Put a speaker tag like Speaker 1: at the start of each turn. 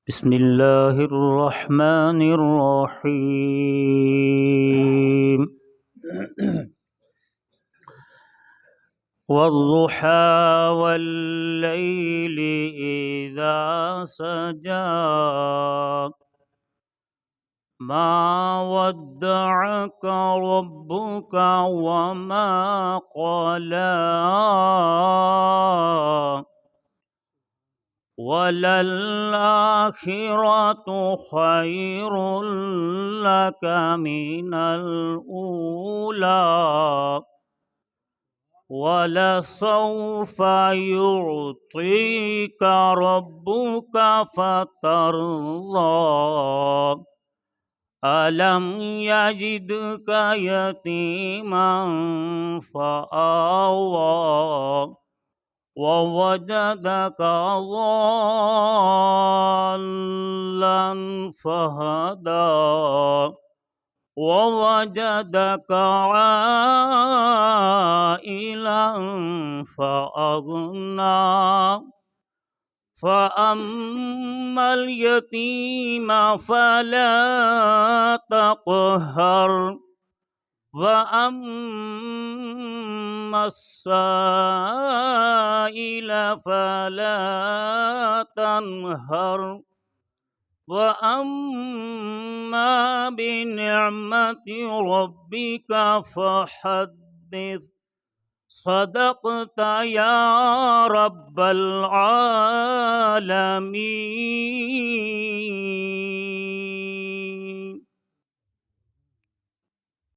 Speaker 1: بسم الله الرحمن الرحيم والضحى والليل إذا سجى ما ودعك ربك وما قلى وللآخرة خير لك من الأولى ولسوف يعطيك ربك فترضى ألم يجدك يتيما فآوى ووجدك ضالا فهدى ووجدك عائلا فأغنى فأما اليتيم فلا تقهر وأما السائل فلا تنهر وأما بنعمة ربك فحدث صدقت يا رب العالمين.